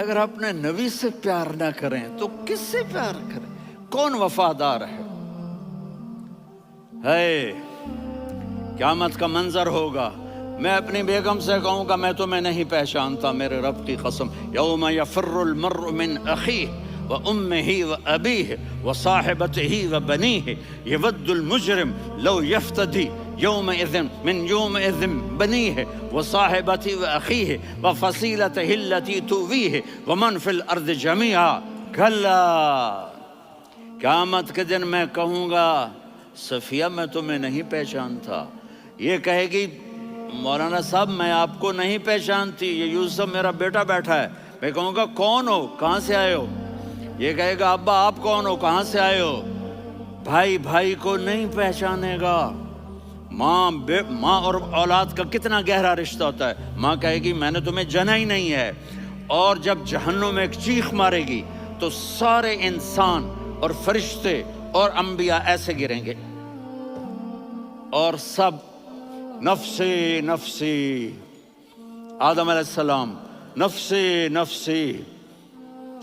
اگر اپنے نبی سے پیار نہ کریں تو کس سے پیار کریں؟ کون وفادار ہے؟ قیامت کا منظر ہوگا، میں اپنی بیگم سے کہوں گا میں تمہیں نہیں پہچانتا، میرے رب کی قسم، یوم یفر المرء من اخیہ وامہ وابیہ وصاحبتہ وبنیہ یود المجرم لو یفتدی یومئذ من یومئذ بنیہ وصاحبتہ واخیہ وفصیلتہ التی تؤویہ ومن فی الارض جمیعا کلا، قیامت کے دن میں کہوں گا صفیہ میں تمہیں نہیں پہچانتا، یہ کہے گی مولانا صاحب میں آپ کو نہیں پہچانتی، یہ یوسف میرا بیٹا بیٹھا ہے، میں کہوں گا کون ہو، کہاں سے آئے ہو؟ یہ کہے گا ابا آپ کون ہو، کہاں سے آئے ہو؟ بھائی بھائی کو نہیں پہچانے گا۔ ماں اور اولاد کا کتنا گہرا رشتہ ہوتا ہے، ماں کہے گی میں نے تمہیں جنا ہی نہیں ہے، اور جب جہنم میں ایک چیخ مارے گی تو سارے انسان اور فرشتے اور انبیاء ایسے گریں گے اور سب نفسی نفسی، آدم علیہ السلام نفسی نفسی،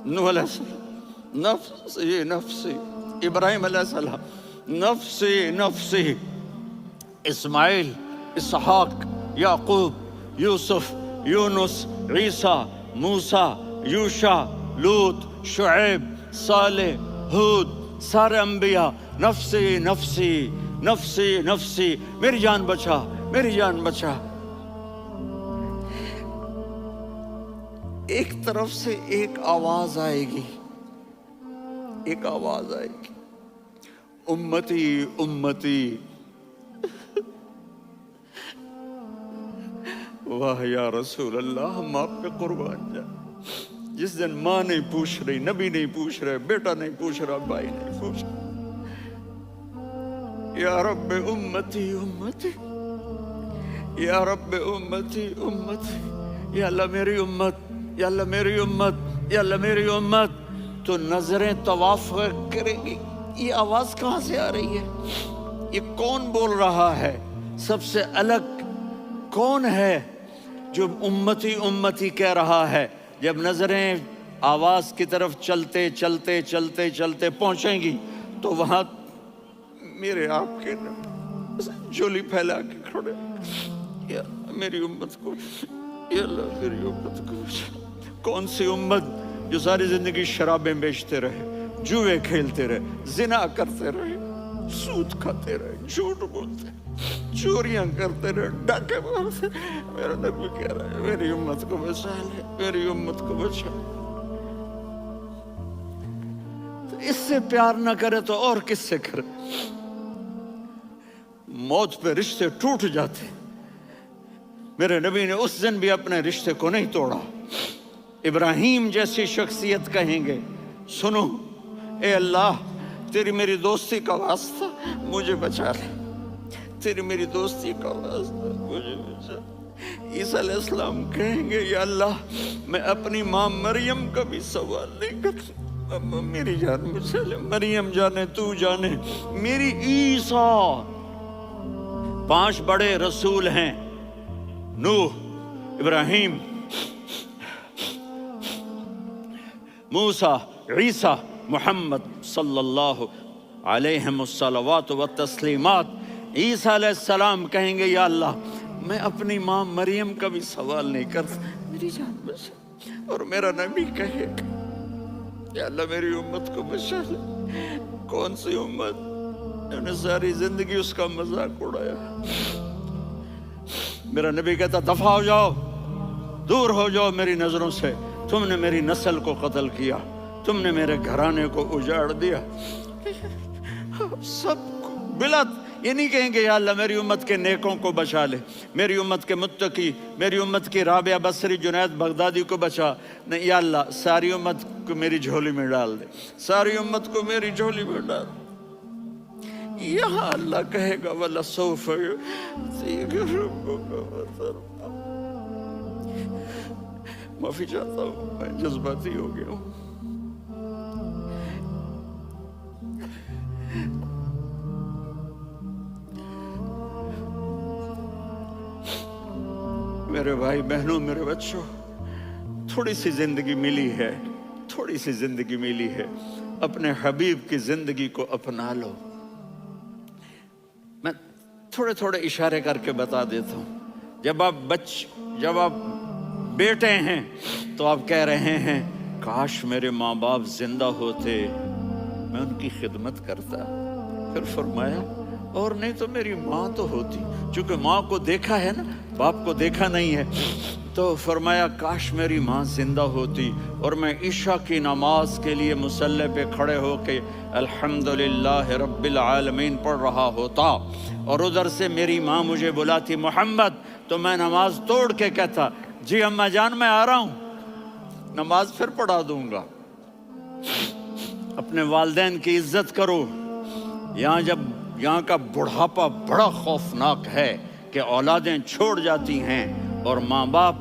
نوح علیہ السلام نفسی نفسی، ابراہیم علیہ السلام نفسی نفسی، اسماعیل، اسحاق، یعقوب، یوسف، یونس، عیسیٰ، موسیٰ، یوشع، لوط، شعیب، صالح، ہود، سارے انبیاء نفسی نفسی نفسی نفسی، میری جان بچا میری جان بچا۔ ایک طرف سے ایک آواز آئے گی، ایک آواز آئے گی، امتی امتی، واہ یا رسول اللہ ہم آپ پہ قربان جائیں۔ جس دن ماں نہیں پوچھ رہی، نبی نہیں پوچھ رہے، بیٹا نہیں پوچھ رہا، بھائی نہیں پوچھ رہا، یا رب امتی امتی، یا رب امتی امتی، یا اللہ میری امت، یا اللہ میری امت، یا اللہ میری امت، تو نظریں طواف کریں گی، یہ آواز کہاں سے آ رہی ہے؟ یہ کون بول رہا ہے؟ سب سے الگ کون ہے جو امتی امتی کہہ رہا ہے؟ جب نظریں آواز کی طرف چلتے چلتے چلتے چلتے پہنچیں گی تو وہاں میرے آپ کے جھولی پھیلا کے کھڑے، یا میری امت کو، یا اللہ میری امت کو۔ کون سی امت جو ساری زندگی شرابیں بیچتے رہے، جوئے کھیلتے رہے، زنا کرتے رہے، سود کھاتے رہے، جھوٹ بولتے رہے، چوریاں کرتے رہے، ڈاکے مارتے رہے؟ میرا نبی کہہ رہا ہے میری امت کو بچا لے، میری امت کو بچا لے۔ اس سے پیار نہ کرے تو اور کس سے کرے؟ موت پہ رشتے ٹوٹ جاتے، میرے نبی نے اس دن بھی اپنے رشتے کو نہیں توڑا۔ ابراہیم جیسی شخصیت کہیں گے سنو اے اللہ تیری میری دوستی کا واسطہ مجھے بچا لے، تیری میری دوستی کا واسطہ مجھے بچا لے۔ عیسیٰ علیہ السلام کہیں گے یا اللہ میں اپنی ماں مریم کا بھی سوال نہیں کرتا، میری جان بچا لے، مریم جانے تو جانے میری عیسیٰ۔ 5 بڑے رسول ہیں، نوح، ابراہیم، موسیٰ، عیسیٰ، محمد صلی اللہ علیہ الصلوات والتسلیمات۔ عیسیٰ علیہ السلام کہیں گے یا اللہ میں اپنی ماں مریم کا بھی سوال نہیں کرتا، میری جان بچا۔ اور میرا نبی کہے گا یا اللہ میری امت کو بچا لے۔ کون سی امت جنہوں نے ساری زندگی اس کا مذاق اڑایا؟ میرا نبی کہتا دفع ہو جاؤ، دور ہو جاؤ میری نظروں سے، تم نے میری نسل کو قتل کیا، تم نے میرے گھرانے کو اجاڑ دیا۔ سب کو بلا یہ نہیں کہیں گے یا اللہ میری امت کے نیکوں کو بچا لے، میری امت کے متقی، میری امت کی رابعہ بصری، جنید بغدادی کو بچا، نہیں یا اللہ ساری امت کو میری جھولی میں ڈال دے، ساری امت کو میری جھولی میں ڈال دے۔ یہاں اللہ کہے گا وَلَسَوْفَ يُعْطِيكَ رَبُّكَ فَتَرْضَىٰ۔ معافی چاہتا ہوں میں جذباتی ہو گیا ہوں۔ میرے بھائی بہنوں، میرے بچوں، تھوڑی سی زندگی ملی ہے، تھوڑی سی زندگی ملی ہے، اپنے حبیب کی زندگی کو اپنا لو۔ میں تھوڑے تھوڑے اشارے کر کے بتا دیتا ہوں۔ جب آپ بیٹے ہیں تو آپ کہہ رہے ہیں کاش میرے ماں باپ زندہ ہوتے، میں ان کی خدمت کرتا۔ پھر فرمایا اور نہیں تو میری ماں تو ہوتی، چونکہ ماں کو دیکھا ہے نا، باپ کو دیکھا نہیں ہے، تو فرمایا کاش میری ماں زندہ ہوتی اور میں عشاء کی نماز کے لیے مصلی پہ کھڑے ہو کے الحمدللہ رب العالمین پڑھ رہا ہوتا، اور ادھر سے میری ماں مجھے بلاتی محمد، تو میں نماز توڑ کے کہتا جی اماں جان میں آ رہا ہوں، نماز پھر پڑھا دوں گا۔ اپنے والدین کی عزت کرو۔ یہاں کا بڑھاپا بڑا خوفناک ہے کہ اولادیں چھوڑ جاتی ہیں اور ماں باپ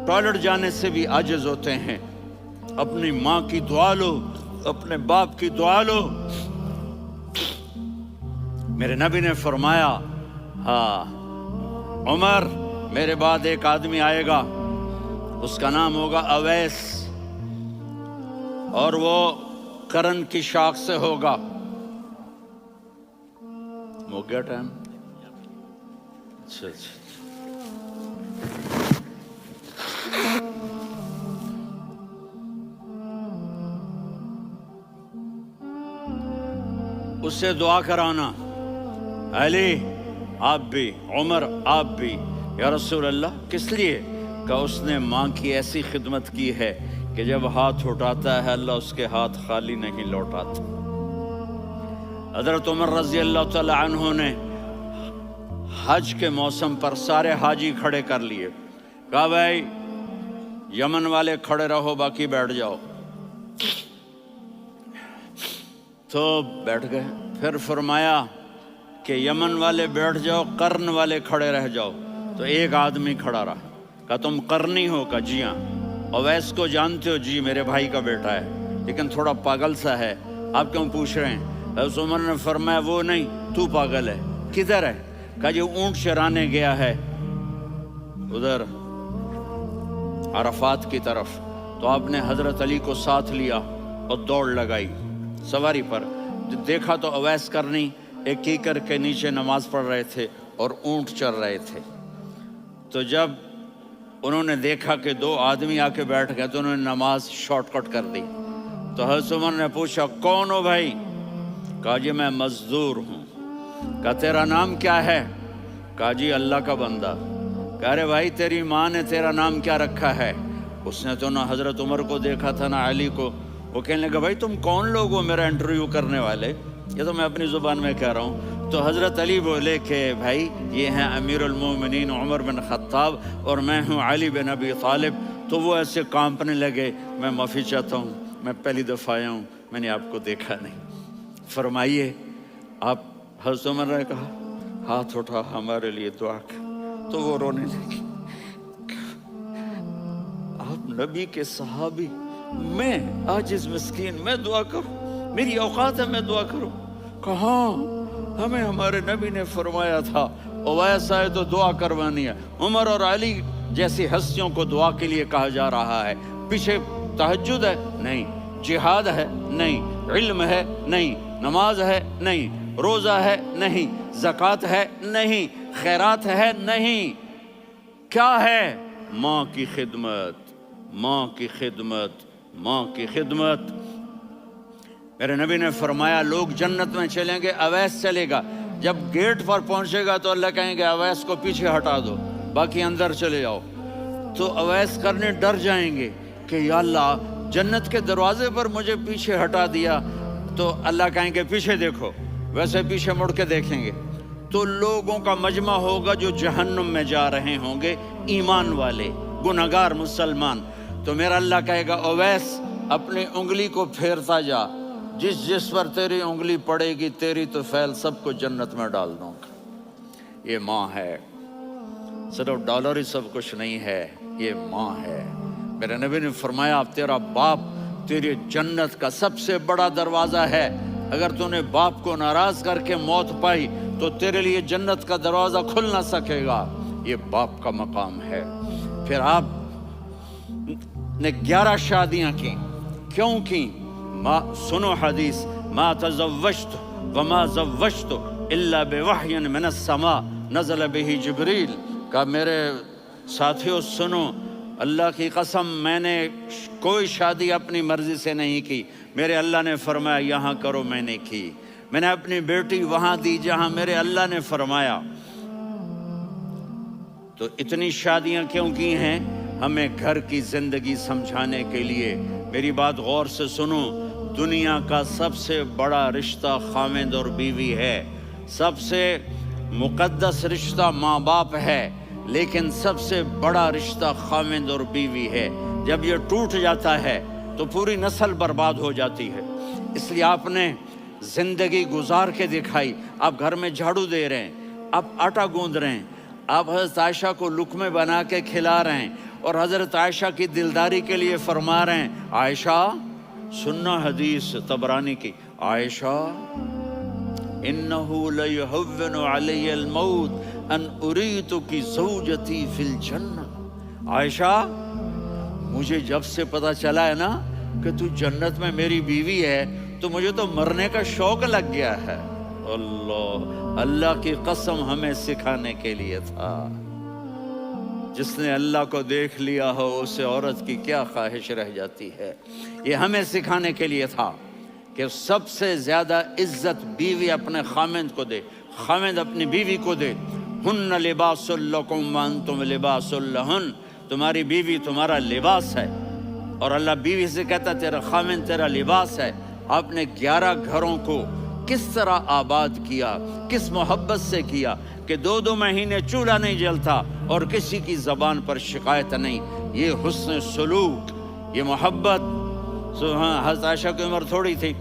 ٹوائلٹ جانے سے بھی عاجز ہوتے ہیں۔ اپنی ماں کی دعا لو، اپنے باپ کی دعا لو۔ میرے نبی نے فرمایا ہاں عمر میرے بعد ایک آدمی آئے گا، اس کا نام ہوگا اویس، اور وہ کرن کی شاخ سے ہوگا۔ ہو گیا ٹائم؟ اچھا اس سے دعا کرانا، علی آپ بھی، عمر آپ بھی، یا رسول اللہ کس لیے؟ کہ اس نے ماں کی ایسی خدمت کی ہے کہ جب ہاتھ اٹھاتا ہے اللہ اس کے ہاتھ خالی نہیں لوٹاتا۔ حضرت عمر رضی اللہ تعالی عنہ نے حج کے موسم پر سارے حاجی کھڑے کر لیے، کہا بھائی یمن والے کھڑے رہو باقی بیٹھ جاؤ، تو بیٹھ گئے۔ پھر فرمایا کہ یمن والے بیٹھ جاؤ، قرن والے کھڑے رہ جاؤ، تو ایک آدمی کھڑا رہا، کہا تم قرنی ہو؟ کہا جی ہاں۔ اویس کو جانتے ہو؟ جی میرے بھائی کا بیٹا ہے لیکن تھوڑا پاگل سا ہے، آپ کیوں پوچھ رہے ہیں؟ حضرت عمر نے فرمایا وہ نہیں، تو پاگل ہے۔ کدھر ہے؟ کہا جی اونٹ چرانے گیا ہے ادھر عرفات کی طرف۔ تو آپ نے حضرت علی کو ساتھ لیا اور دوڑ لگائی سواری پر۔ دیکھا تو اویس کرنی ایک کیکر کے نیچے نماز پڑھ رہے تھے اور اونٹ چر رہے تھے۔ تو جب انہوں نے دیکھا کہ دو آدمی آ کے بیٹھ گئے تو انہوں نے نماز شارٹ کٹ کر دی۔ تو حضرت عمر نے پوچھا کون ہو بھائی؟ کہا جی میں مزدور ہوں۔ کہا تیرا نام کیا ہے؟ کہا جی اللہ کا بندہ۔ کہا ارے بھائی تیری ماں نے تیرا نام کیا رکھا ہے؟ اس نے تو نہ حضرت عمر کو دیکھا تھا نہ علی کو۔ وہ کہنے لگا بھائی تم کون لوگ ہو میرا انٹرویو کرنے والے؟ یہ تو میں اپنی زبان میں کہہ رہا ہوں۔ تو حضرت علی بولے کہ بھائی یہ ہیں امیر المومنین عمر بن خطاب اور میں ہوں علی بن ابی طالب۔ تو وہ ایسے کانپنے لگے، میں معافی چاہتا ہوں، میں پہلی دفعہ آیا ہوں، میں نے آپ کو دیکھا نہیں، فرمائیے آپ۔ حضرت عمر نے کہا ہاتھ اٹھا ہمارے لیے دعا کر، تو وہ رونے لگی۔ آپ نبی کے صحابی، میں عاجز مسکین میں دعا کروں؟ میری اوقات ہے میں دعا کروں؟ کہاں، ہمیں ہمارے نبی نے فرمایا تھا اویس آئے تو دعا کروانی ہے۔ عمر اور علی جیسی ہستیوں کو دعا کے لیے کہا جا رہا ہے۔ پیچھے تہجد ہے؟ نہیں۔ جہاد ہے؟ نہیں۔ علم ہے؟ نہیں۔ نماز ہے؟ نہیں۔ روزہ ہے؟ نہیں۔ زکوٰۃ ہے؟ نہیں۔ خیرات ہے؟ نہیں۔ کیا ہے؟ ماں کی خدمت، ماں کی خدمت، ماں کی خدمت۔ میرے نبی نے فرمایا لوگ جنت میں چلیں گے، اویس چلے گا، جب گیٹ پر پہنچے گا تو اللہ کہیں گے اویس کو پیچھے ہٹا دو، باقی اندر چلے جاؤ۔ تو اویس کرنے ڈر جائیں گے کہ یا اللہ جنت کے دروازے پر مجھے پیچھے ہٹا دیا، تو اللہ کہیں گے پیچھے دیکھو، ویسے پیچھے مڑ کے دیکھیں گے تو لوگوں کا مجمع ہوگا جو جہنم میں جا رہے ہوں گے، ایمان والے، گنہگار مسلمان۔ تو میرا اللہ کہے گا اویس اپنی انگلی کو پھیرتا جا، جس پر تیری انگلی پڑے گی تیری تو فیل سب کو جنت میں ڈال دوں گا۔ یہ ماں ہے، صرف ڈالر ہی سب کچھ نہیں ہے، یہ ماں ہے۔ میرے نبی نے فرمایا تیرا باپ تیری جنت کا سب سے بڑا دروازہ ہے، اگر تو نے باپ کو ناراض کر کے موت پائی تو تیرے لیے جنت کا دروازہ کھل نہ سکے گا۔ یہ باپ کا مقام ہے۔ پھر آپ نے 11 شادیاں کی. کیوں کی؟ سنو حدیث، ما تزوجت وما زوجت الا بوحی من السماء نزل به جبریل. کہا میرے ساتھیوں سنو، اللہ کی قسم میں نے کوئی شادی اپنی مرضی سے نہیں کی. میرے اللہ نے فرمایا یہاں کرو، میں نے کی. میں نے اپنی بیٹی وہاں دی جہاں میرے اللہ نے فرمایا. تو اتنی شادیاں کیوں کی ہیں؟ ہمیں گھر کی زندگی سمجھانے کے لیے. میری بات غور سے سنو، دنیا کا سب سے بڑا رشتہ خاوند اور بیوی ہے. سب سے مقدس رشتہ ماں باپ ہے، لیکن سب سے بڑا رشتہ خاوند اور بیوی ہے. جب یہ ٹوٹ جاتا ہے تو پوری نسل برباد ہو جاتی ہے. اس لیے آپ نے زندگی گزار کے دکھائی. آپ گھر میں جھاڑو دے رہے ہیں، آپ آٹا گوندھ رہے ہیں، آپ حضرت عائشہ کو لقمے بنا کے کھلا رہے ہیں، اور حضرت عائشہ کی دلداری کے لیے فرما رہے ہیں عائشہ سننا حدیث طبرانی کی، عائشہ انہو لیہون علی الموت ان اریتکی زوجتی فی الجنہ. عائشہ مجھے جب سے پتا چلا ہے نا کہ تو جنت میں میری بیوی ہے تو مجھے تو مرنے کا شوق لگ گیا ہے. اللہ کی قسم ہمیں سکھانے کے لیے تھا. جس نے اللہ کو دیکھ لیا ہو اسے عورت کی کیا خواہش رہ جاتی ہے. یہ ہمیں سکھانے کے لیے تھا کہ سب سے زیادہ عزت بیوی اپنے خاوند کو دے، خاوند اپنی بیوی کو دے. ہن لباس لکم وانتم لباس لہن، تمہاری بیوی تمہارا لباس ہے. اور اللہ بیوی سے کہتا تیرا خاوند تیرا لباس ہے. آپ نے 11 گھروں کو کس طرح آباد کیا، کس محبت سے کیا کہ 2 مہینے چولہا نہیں جلتا اور کسی کی زبان پر شکایت نہیں. یہ حسن سلوک، یہ محبت. حضرت عائشہ کی عمر تھوڑی تھی،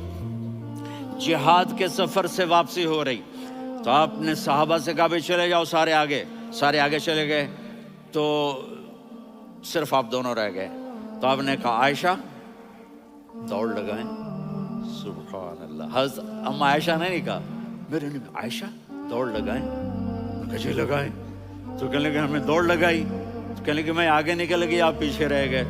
جہاد کے سفر سے واپسی ہو رہی تو آپ نے صحابہ سے کہا بھی چلے جاؤ سارے آگے چلے گئے تو صرف آپ دونوں رہ گئے. تو آپ نے کہا عائشہ دوڑ لگائیں. سبحان اللہ. حضرت اما عائشہ نے نہیں کہا، میرے نے عائشہ دوڑ لگائیں. کہا لگائیں. تو کہنے لگے ہمیں دوڑ لگائی. تو کہنے لگے میں آگے نکل گئی، آپ پیچھے رہ گئے.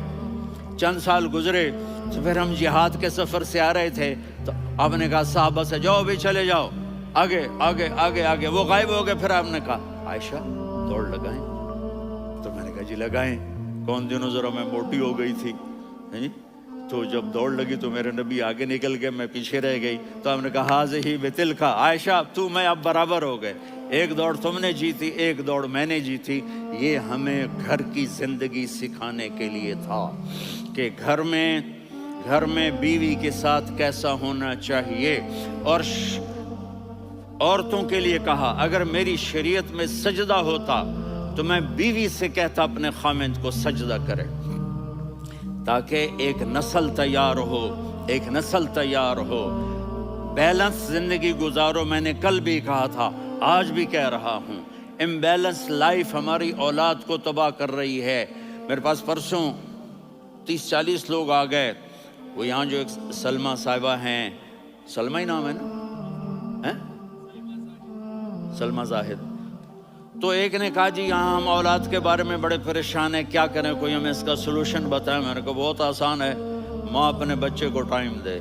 چند سال گزرے تو پھر ہم جہاد کے سفر سے آ رہے تھے تو آپ نے کہا صحابہ سے جاؤ بھی چلے جاؤ آگے. وہ غائب ہو گئے. پھر آپ نے کہا عائشہ دوڑ لگائیں. تو میں نے کہا جی لگائیں. کون دنوں ذرا میں موٹی ہو گئی تھی، تو جب دوڑ لگی تو میرے نبی آگے نکل گئے، میں پیچھے رہ گئی. تو ہم نے کہا ہاذہ بتلکا، عائشہ تو میں اب برابر ہو گئے. ایک دوڑ تم نے جیتی، ایک دوڑ میں نے جیتی. یہ ہمیں گھر کی زندگی سکھانے کے لیے تھا کہ گھر میں بیوی کے ساتھ کیسا ہونا چاہیے. اور عورتوں کے لیے کہا اگر میری شریعت میں سجدہ ہوتا تو میں بیوی سے کہتا اپنے خاوند کو سجدہ کرے، تاکہ ایک نسل تیار ہو. بیلنس زندگی گزارو. میں نے کل بھی کہا تھا، آج بھی کہہ رہا ہوں، امبیلنس لائف ہماری اولاد کو تباہ کر رہی ہے. میرے پاس پرسوں 30-40 لوگ آ گئے. وہ یہاں جو ایک سلمہ صاحبہ ہیں، سلمہ ہی نام ہے نا، سلمہ زاہد. تو ایک نے کہا جی یہاں ہم اولاد کے بارے میں بڑے پریشان ہیں، کیا کریں، کوئی ہمیں اس کا سلوشن بتائیں. میں نے کہا بہت آسان ہے، ماں اپنے بچے کو ٹائم دے.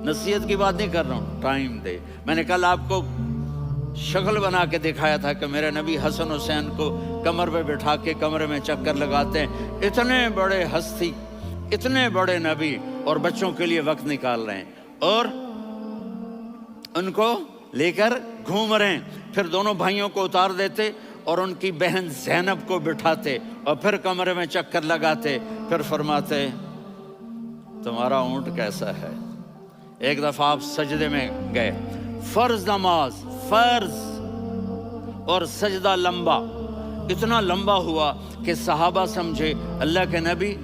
نصیحت کی بات نہیں کر رہا ہوں، ٹائم دے. میں نے کل آپ کو شکل بنا کے دکھایا تھا کہ میرے نبی حسن حسین کو کمر پہ بٹھا کے کمرے میں چکر لگاتے ہیں. اتنے بڑے ہستی، اتنے بڑے نبی، اور بچوں کے لیے وقت نکال رہے ہیں اور ان کو لے کر گھوم رہے ہیں. پھر دونوں بھائیوں کو اتار دیتے اور ان کی بہن زینب کو بٹھاتے اور پھر کمرے میں چکر لگاتے. پھر فرماتے تمہارا اونٹ کیسا ہے. ایک دفعہ آپ سجدے میں گئے، فرض نماز، فرض، اور سجدہ لمبا، اتنا لمبا ہوا کہ صحابہ سمجھے اللہ کے نبی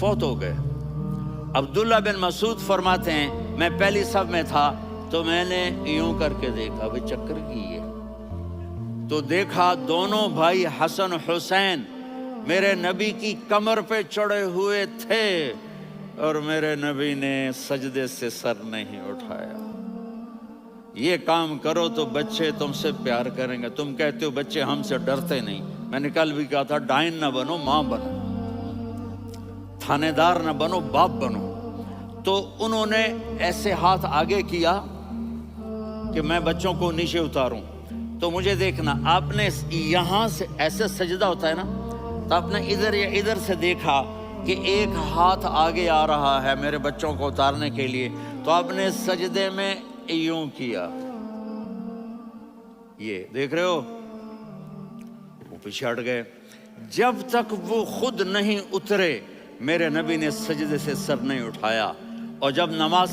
فوت ہو گئے. عبداللہ بن مسعود فرماتے ہیں میں پہلی صف میں تھا تو میں نے یوں کر کے دیکھا، بھئی چکر کی ہے، تو دیکھا دونوں بھائی حسن حسین میرے نبی کی کمر پہ چڑھے ہوئے تھے اور میرے نبی نے سجدے سے سر نہیں اٹھایا. یہ کام کرو تو بچے تم سے پیار کریں گے. تم کہتے ہو بچے ہم سے ڈرتے نہیں. میں نے کل بھی کہا تھا ڈائن نہ بنو، ماں بنو. تھانے دار نہ بنو، باپ بنو۔ تو انہوں نے ایسے ہاتھ آگے کیا کہ میں بچوں کو نیچے اتاروں۔ تو مجھے دیکھنا، آپ نے یہاں سے ایسے سجدہ ہوتا ہے نا، تو آپ نے ادھر یا ادھر سے دیکھا کہ ایک ہاتھ آگے آ رہا ہے میرے بچوں کو اتارنے کے لیے، تو آپ نے سجدے میں یوں کیا، یہ دیکھ رہے ہو، وہ پیچھے ہٹ گئے۔ جب تک وہ خود نہیں اترے میرے نبی نے سجدے سے سر نہیں اٹھایا۔ اور جب نماز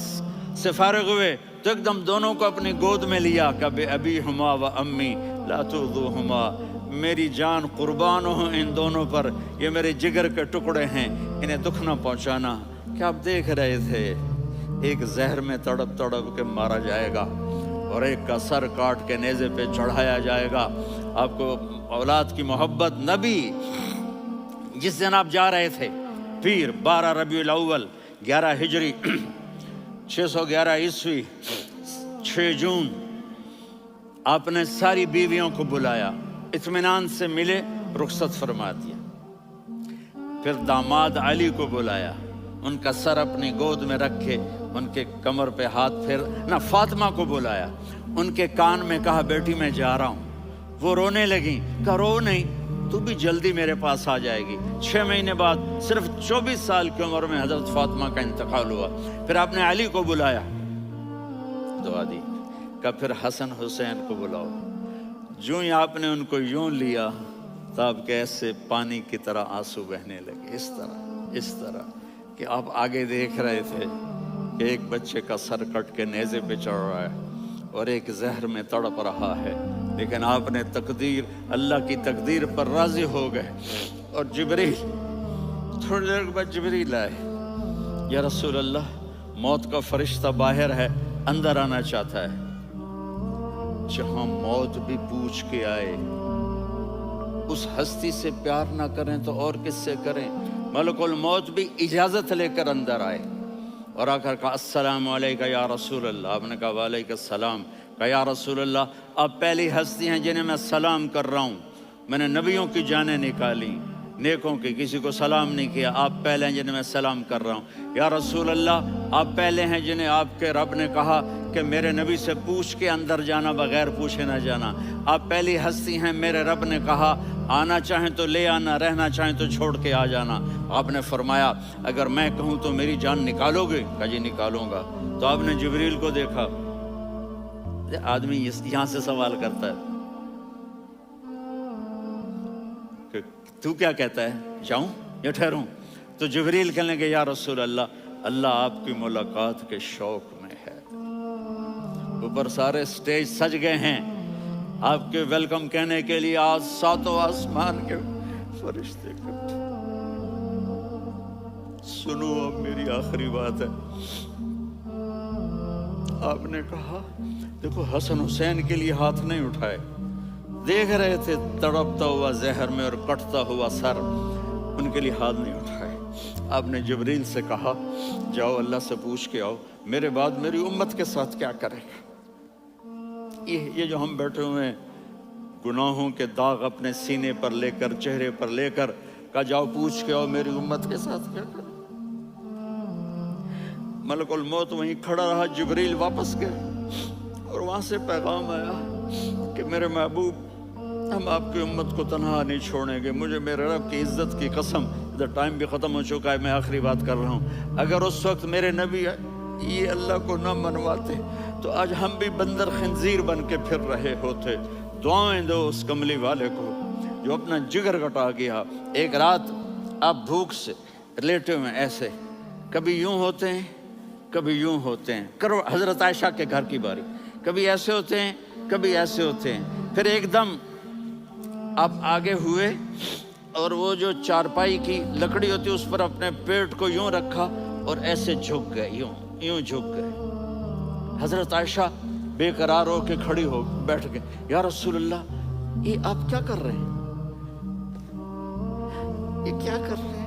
سے فارغ ہوئے تو ایک دم دونوں کو اپنی گود میں لیا، کبھی ابی ہما و امی لا تؤذوہما، میری جان قربان ہو ان دونوں پر، یہ میرے جگر کے ٹکڑے ہیں، انہیں دکھ نہ پہنچانا۔ کیا آپ دیکھ رہے تھے؟ ایک زہر میں تڑپ تڑپ کے مارا جائے گا اور ایک کا سر کاٹ کے نیزے پہ چڑھایا جائے گا۔ آپ کو اولاد کی محبت، نبی جس دن آپ جا رہے تھے، پیر 12 ربیع الاول 11 ہجری 611 عیسوی 6 جون، آپ نے ساری بیویوں کو بلایا، اطمینان سے ملے، رخصت فرما دیا۔ پھر داماد علی کو بلایا، ان کا سر اپنی گود میں رکھے، ان کے کمر پہ ہاتھ پھیر نہ، فاطمہ کو بلایا، ان کے کان میں کہا بیٹی میں جا رہا ہوں۔ وہ رونے لگیں، کہا رو نہیں، تو بھی جلدی میرے پاس آ جائے گی۔ 6 مہینے بعد صرف 24 سال کی عمر میں حضرت فاطمہ کا انتقال ہوا۔ پھر آپ نے علی کو بلایا، دعا دی، کہا پھر حسن حسین کو بلاؤ۔ جو ہی آپ نے ان کو یوں لیا تو آپ کے ایسے پانی کی طرح آنسو بہنے لگے، اس طرح کہ آپ آگے دیکھ رہے تھے کہ ایک بچے کا سر کٹ کے نیزے پہ چڑھ رہا ہے اور ایک زہر میں تڑپ رہا ہے، لیکن آپ نے تقدیر، اللہ کی تقدیر پر راضی ہو گئے۔ اور جبریل، تھوڑی دیر کے بعد جبریل آئے، یا رسول اللہ موت کا فرشتہ باہر ہے، اندر آنا چاہتا ہے۔ جہاں موت بھی پوچھ کے آئے، اس ہستی سے پیار نہ کریں تو اور کس سے کریں؟ ملک الموت بھی اجازت لے کر اندر آئے اور آ کر کہا السلام علیکہ یا رسول اللہ۔ آپ نے کہا وعلیکم السلام۔ کہا یا رسول اللہ آپ پہلی ہستی ہیں جنہیں میں سلام کر رہا ہوں، میں نے نبیوں کی جانیں نکالی، نیکوں کی، کسی کو سلام نہیں کیا، آپ پہلے ہیں جنہیں میں سلام کر رہا ہوں۔ یا رسول اللہ آپ پہلے ہیں جنہیں آپ کے رب نے کہا کہ میرے نبی سے پوچھ کے اندر جانا، بغیر پوچھے نہ جانا۔ آپ پہلی ہستی ہیں، میرے رب نے کہا آنا چاہیں تو لے آنا، رہنا چاہیں تو چھوڑ کے آ جانا۔ آپ نے فرمایا اگر میں کہوں تو میری جان نکالو گے؟ کہا جی نکالوں گا۔ تو آپ نے جبریل کو دیکھا، آدمی یہاں سے سوال کرتا ہے کہ تو کیا کہتا ہے، جاؤں یا ٹھہروں؟ تو جبریل کہنے لگے یا رسول اللہ، اللہ آپ کی ملاقات کے شوق میں ہے۔ اوپر سارے سٹیج سج گئے ہیں آپ کے ویلکم کہنے کے لیے، آج 7 آسمان کے فرشتے اکٹھے۔ سنو اب میری آخری بات ہے۔ آپ نے کہا دیکھو حسن حسین کے لیے ہاتھ نہیں اٹھائے، دیکھ رہے تھے تڑپتا ہوا زہر میں اور کٹتا ہوا سر، ان کے لیے ہاتھ نہیں اٹھائے۔ آپ نے جبریل سے کہا جاؤ اللہ سے پوچھ کے آؤ میرے بعد میری امت کے ساتھ کیا کرے گا۔ یہ جو ہم بیٹھے ہوئے ہیں گناہوں کے داغ اپنے سینے پر لے کر، چہرے پر لے کر، کہا جاؤ پوچھ کے آؤ میری امت کے ساتھ کیا کرے۔ ملک الموت وہیں کھڑا رہا، جبریل واپس گئے اور وہاں سے پیغام آیا کہ میرے محبوب ہم آپ کی امت کو تنہا نہیں چھوڑیں گے، مجھے میرے رب کی عزت کی قسم، ادھر ٹائم بھی ختم ہو چکا ہے، میں آخری بات کر رہا ہوں، اگر اس وقت میرے نبی یہ اللہ کو نہ منواتے تو آج ہم بھی بندر خنزیر بن کے پھر رہے ہوتے۔ دعائیں دو اس کملی والے کو جو اپنا جگر کٹا گیا۔ ایک رات آپ بھوک سے لیٹے ہوئے ایسے، کبھی یوں ہوتے ہیں کبھی یوں ہوتے ہیں، کرو حضرت عائشہ کے گھر کی باری، کبھی ایسے ہوتے ہیں کبھی ایسے ہوتے ہیں، پھر ایک دم آپ آگے ہوئے اور وہ جو چارپائی کی لکڑی ہوتی اس پر اپنے پیٹ کو یوں رکھا اور ایسے جھک گئے، یوں جھک گئے۔ حضرت عائشہ بے قرار ہو کے کھڑی ہو بیٹھ گئے، یا رسول اللہ یہ آپ کیا کر رہے ہیں، یہ کیا کر رہے ہیں؟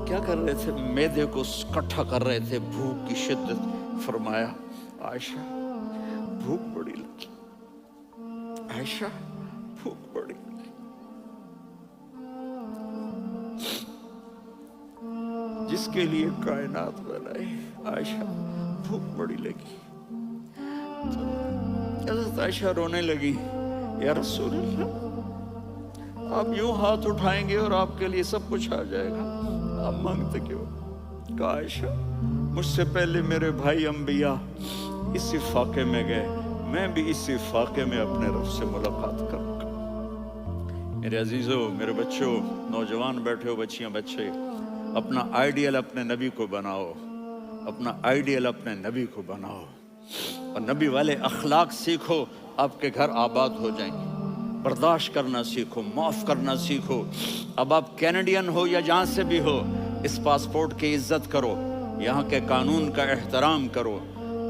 کیا کر رہے تھے؟ معدے کو کٹھا کر رہے تھے، بھوک کی شدت۔ فرمایا عائشہ بھوک بڑی لگی، عائشہ بھوک بڑی لگی۔ جس کے لیے کائنات بنائی. عائشہ بھوک بڑی لگی تو حضرت عائشہ رونے لگی. یا رسول اللہ، آپ یوں ہاتھ اٹھائیں گے اور آپ کے لیے سب کچھ آ جائے گا، آپ مانگتے کیوں؟ کہا عائشہ مجھ سے پہلے میرے بھائی انبیاء اسی فاقے میں گئے، میں بھی اسی فاقے میں اپنے رب سے ملاقات کروں گا. میرے عزیزوں، میرے بچوں، نوجوان بیٹھے ہو، بچیاں بچے، اپنا آئیڈیل اپنے نبی کو بناؤ، اپنا آئیڈیل اپنے نبی کو بناؤ اور نبی والے اخلاق سیکھو، آپ کے گھر آباد ہو جائیں گے. برداشت کرنا سیکھو، معاف کرنا سیکھو. اب آپ کینیڈین ہو یا جہاں سے بھی ہو، اس پاسپورٹ کی عزت کرو، یہاں کے قانون کا احترام کرو،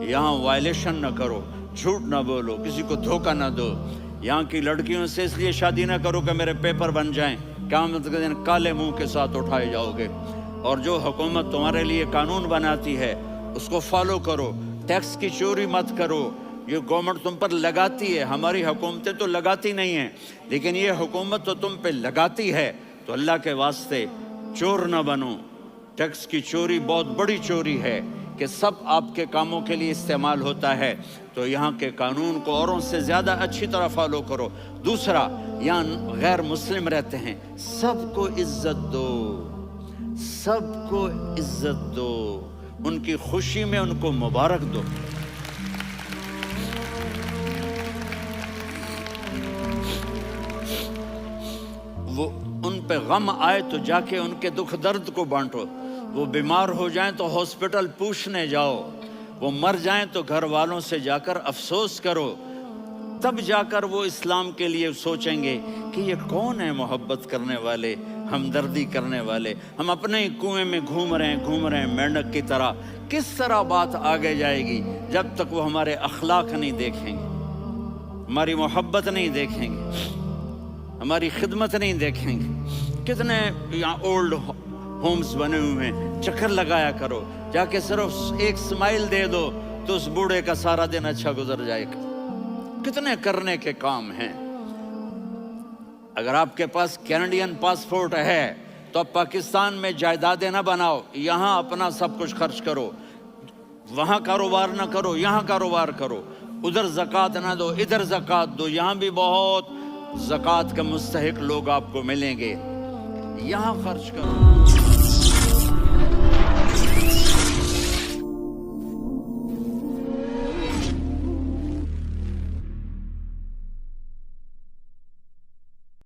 یہاں وائلیشن نہ کرو، جھوٹ نہ بولو، کسی کو دھوکہ نہ دو. یہاں کی لڑکیوں سے اس لیے شادی نہ کرو کہ میرے پیپر بن جائیں، قیامت کے دن کالے منہ کے ساتھ اٹھائے جاؤ گے. اور جو حکومت تمہارے لیے قانون بناتی ہے اس کو فالو کرو. ٹیکس کی چوری مت کرو، یہ گورنمنٹ تم پر لگاتی ہے، ہماری حکومتیں تو لگاتی نہیں ہیں، لیکن یہ حکومت تو تم پہ لگاتی ہے. تو اللہ کے واسطے چور نہ بنو. ٹیکس کی چوری بہت بڑی چوری ہے کہ سب آپ کے کاموں کے لیے استعمال ہوتا ہے. تو یہاں کے قانون کو اوروں سے زیادہ اچھی طرح فالو کرو. دوسرا، یہاں غیر مسلم رہتے ہیں، سب کو عزت دو، سب کو عزت دو، ان کی خوشی میں ان کو مبارک دو. وہ ان پہ غم آئے تو جا کے ان کے دکھ درد کو بانٹو. وہ بیمار ہو جائیں تو ہاسپٹل پوچھنے جاؤ، وہ مر جائیں تو گھر والوں سے جا کر افسوس کرو. تب جا کر وہ اسلام کے لیے سوچیں گے کہ یہ کون ہے محبت کرنے والے، ہمدردی کرنے والے. ہم اپنے ہی کنویں میں گھوم رہے ہیں مینڈک کی طرح. کس طرح بات آگے جائے گی جب تک وہ ہمارے اخلاق نہیں دیکھیں گے، ہماری محبت نہیں دیکھیں گے، ہماری خدمت نہیں دیکھیں گے. کتنے یہاں اولڈ ہومز بنے ہوئے ہیں، چکر لگایا کرو، جا کے صرف ایک سمائل دے دو تو اس بوڑھے کا سارا دن اچھا گزر جائے گا. کتنے کرنے کے کام ہیں. اگر آپ کے پاس کینیڈین پاسپورٹ ہے تو اب پاکستان میں جائیدادیں نہ بناؤ، یہاں اپنا سب کچھ خرچ کرو. وہاں کاروبار نہ کرو، یہاں کاروبار کرو. ادھر زکوٰۃ نہ دو، ادھر زکوٰۃ دو. یہاں بھی بہت زکوٰۃ کے مستحق لوگ آپ کو ملیں گے، یہاں خرچ کرو.